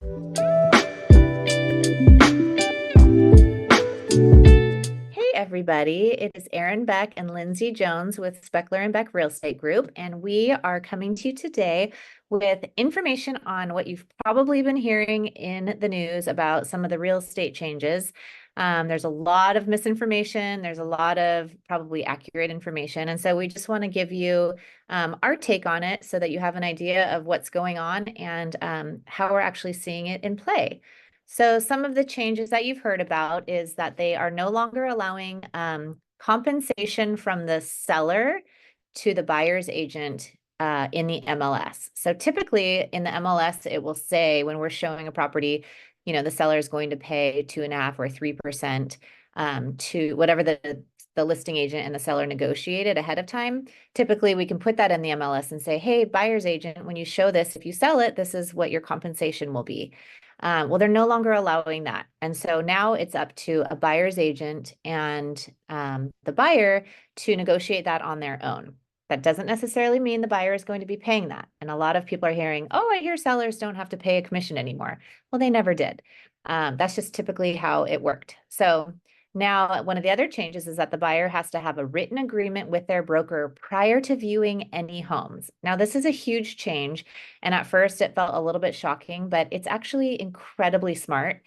Hey everybody, it is Erin Beck and Lindsay Jones with Speckler and Beck Real Estate Group, and we are coming to you today with information on what you've probably been hearing in the news about some of the real estate changes. There's a lot of misinformation, there's a lot of probably accurate information, and so we just want to give you our take on it so that you have an idea of what's going on and how we're actually seeing it in play. So some of the changes that you've heard about is that they are no longer allowing compensation from the seller to the buyer's agent in the MLS. So typically in the MLS, it will say when we're showing a property, the seller is going to pay 2.5 or 3% to whatever the listing agent and the seller negotiated ahead of time. Typically, we can put that in the MLS and say, hey, buyer's agent, when you show this, if you sell it, this is what your compensation will be. Well, they're no longer allowing that. And so now it's up to a buyer's agent and the buyer to negotiate that on their own. That doesn't necessarily mean the buyer is going to be paying that. And a lot of people are hearing, oh, I hear sellers don't have to pay a commission anymore. Well, they never did. That's just typically how it worked. So now, one of the other changes is that the buyer has to have a written agreement with their broker prior to viewing any homes. Now, this is a huge change. And at first, it felt a little bit shocking, but it's actually incredibly smart.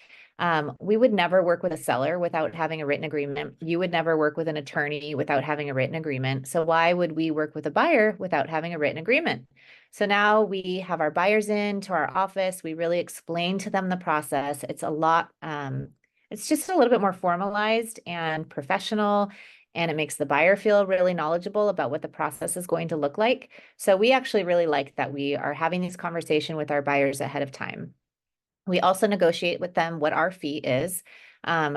We would never work with a seller without having a written agreement. You would never work with an attorney without having a written agreement. So why would we work with a buyer without having a written agreement? So now we have our buyers in to our office. We really explain to them the process. It's just a little bit more formalized and professional, and it makes the buyer feel really knowledgeable about what the process is going to look like. So we actually really like that we are having these conversations with our buyers ahead of time. We also negotiate with them what our fee is,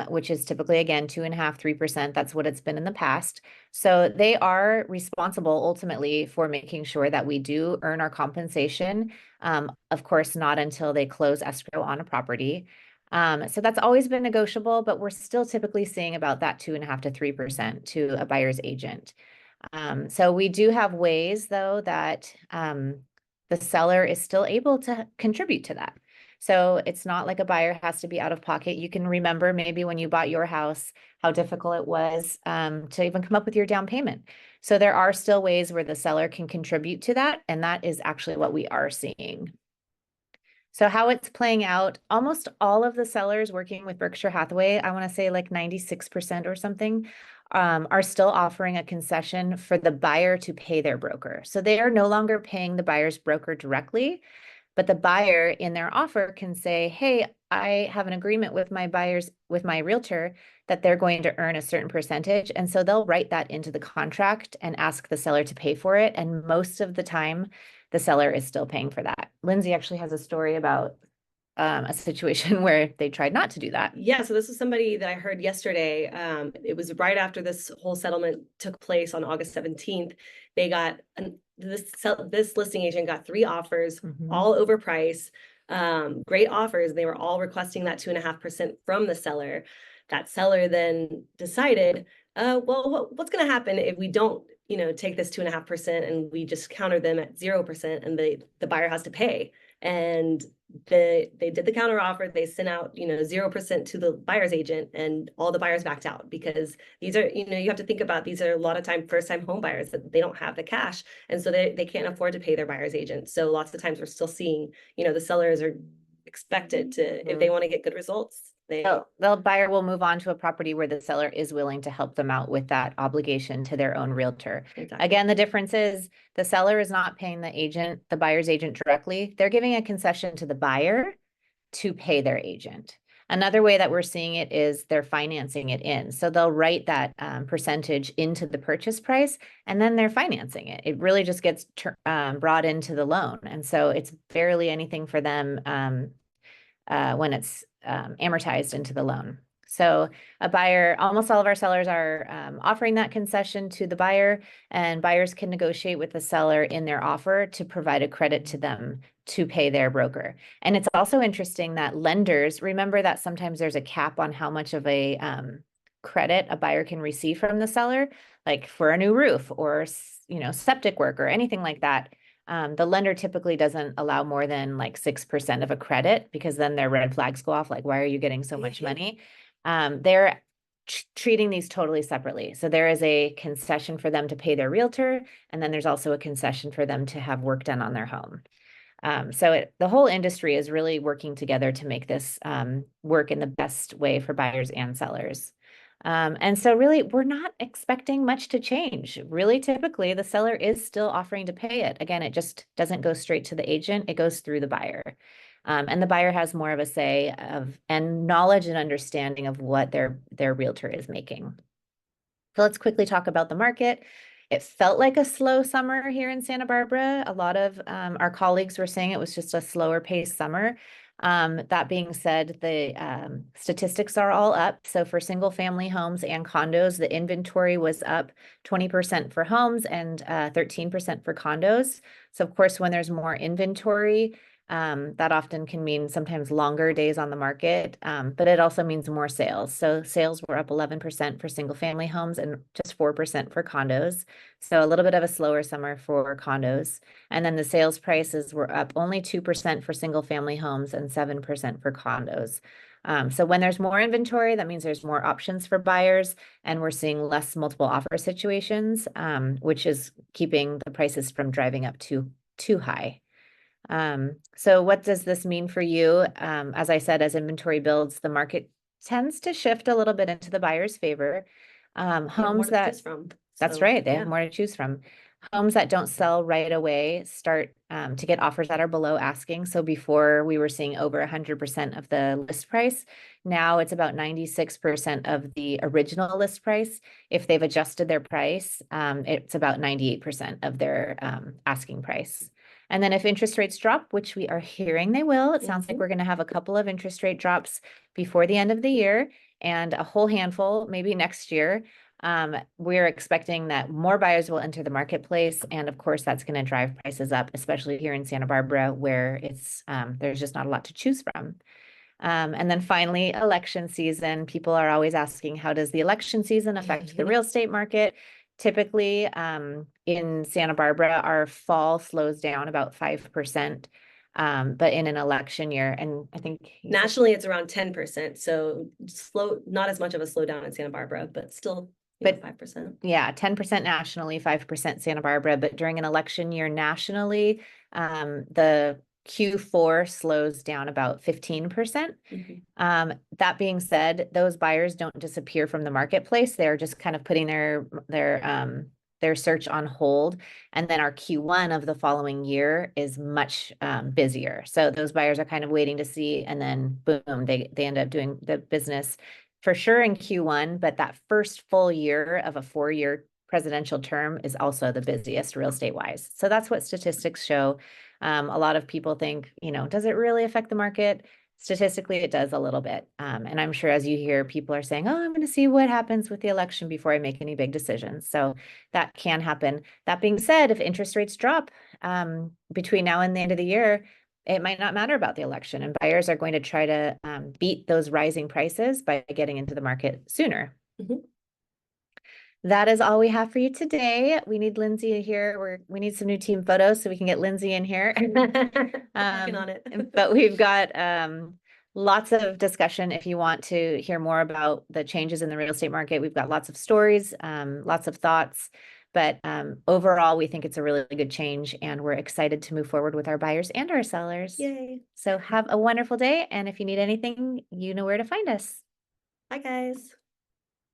which is typically, again, 2.5, 3%. That's what it's been in the past. So they are responsible ultimately for making sure that we do earn our compensation. Of course, not until they close escrow on a property. So that's always been negotiable, but we're still typically seeing about that 2.5 to 3% to a buyer's agent. So we do have ways, though, that the seller is still able to contribute to that. So it's not like a buyer has to be out of pocket. You can remember maybe when you bought your house, how difficult it was to even come up with your down payment. So there are still ways where the seller can contribute to that, and that is actually what we are seeing. So how it's playing out, almost all of the sellers working with Berkshire Hathaway, I want to say like 96% or something, are still offering a concession for the buyer to pay their broker. So they are no longer paying the buyer's broker directly, but the buyer in their offer can say, hey, I have an agreement with my realtor that they're going to earn a certain percentage. And so they'll write that into the contract and ask the seller to pay for it. And most of the time, the seller is still paying for that. Lindsay actually has a story about a situation where they tried not to do that. Yeah, so this is somebody that I heard yesterday. It was right after this whole settlement took place on August 17th. They got this listing agent got 3 offers, all overpriced, great offers. They were all requesting that 2.5% from the seller. That seller then decided, well, what's going to happen if we don't, take this 2.5% and we just counter them at 0% and the buyer has to pay? And they did the counter offer. They sent out 0% to the buyer's agent, and all the buyers backed out because these are, you have to think about, these are a lot of time first time home buyers that they don't have the cash, and so they can't afford to pay their buyer's agent. So lots of times we're still seeing the sellers are expected to, if they want to get good results, the buyer will move on to a property where the seller is willing to help them out with that obligation to their own realtor. Exactly. Again, the difference is the seller is not paying the buyer's agent directly. They're giving a concession to the buyer to pay their agent. Another way that we're seeing it is they're financing it in. So they'll write that percentage into the purchase price, and then they're financing it. It really just gets brought into the loan. And so it's barely anything for them when it's amortized into the loan. So almost all of our sellers are offering that concession to the buyer, and buyers can negotiate with the seller in their offer to provide a credit to them to pay their broker. And it's also interesting that lenders, remember that sometimes there's a cap on how much of a credit a buyer can receive from the seller, like for a new roof or septic work or anything like that. The lender typically doesn't allow more than like 6% of a credit, because then their red flags go off, like, why are you getting so much money? They're treating these totally separately. So there is a concession for them to pay their realtor, and then there's also a concession for them to have work done on their home. The whole industry is really working together to make this work in the best way for buyers and sellers. And so really, we're not expecting much to change. Really, typically, the seller is still offering to pay it. Again, it just doesn't go straight to the agent. It goes through the buyer. And the buyer has more of a say of and knowledge and understanding of what their realtor is making. So let's quickly talk about the market. It felt like a slow summer here in Santa Barbara. A lot of our colleagues were saying it was just a slower paced summer. That being said, the statistics are all up. So for single family homes and condos, the inventory was up 20% for homes and 13% for condos. So of course, when there's more inventory, that often can mean sometimes longer days on the market, but it also means more sales. So sales were up 11% for single family homes and just 4% for condos. So a little bit of a slower summer for condos. And then the sales prices were up only 2% for single family homes and 7% for condos. So when there's more inventory, that means there's more options for buyers, and we're seeing less multiple offer situations, which is keeping the prices from driving up too high. So what does this mean for you? As I said, as inventory builds, the market tends to shift a little bit into the buyer's favor. Homes that, that's right, they have more to choose from. Homes that don't sell right away start to get offers that are below asking. So before we were seeing over 100% of the list price. Now it's about 96% of the original list price. If they've adjusted their price, it's about 98% of their asking price. And then if interest rates drop, which we are hearing they will, it sounds like we're going to have a couple of interest rate drops before the end of the year and a whole handful maybe next year. We're expecting that more buyers will enter the marketplace. And of course, that's going to drive prices up, especially here in Santa Barbara, where there's just not a lot to choose from. And then finally, election season. People are always asking, how does the election season affect the real estate market? Typically, in Santa Barbara, our fall slows down about 5%, but in an election year, and I think nationally it's around 10%. So slow, not as much of a slowdown in Santa Barbara, but still, but 5%. Yeah, 10% nationally, 5% Santa Barbara. But during an election year nationally, the Q4 slows down about 15%. That being said, those buyers don't disappear from the marketplace. They're just kind of putting their search on hold. And then our Q1 of the following year is much busier. So those buyers are kind of waiting to see, and then boom, they end up doing the business for sure in Q1. But that first full year of a 4-year presidential term is also the busiest real estate wise. So that's what statistics show. A lot of people think, does it really affect the market? Statistically, it does a little bit. And I'm sure as you hear, people are saying, oh, I'm going to see what happens with the election before I make any big decisions. So that can happen. That being said, if interest rates drop between now and the end of the year, it might not matter about the election, and buyers are going to try to beat those rising prices by getting into the market sooner. That is all we have for you today. We need Lindsay here. We need some new team photos so we can get Lindsay in here. Working on it. But we've got lots of discussion. If you want to hear more about the changes in the real estate market, we've got lots of stories, lots of thoughts. But overall, we think it's a really good change, and we're excited to move forward with our buyers and our sellers. Yay. So have a wonderful day. And if you need anything, you know where to find us. Bye, guys.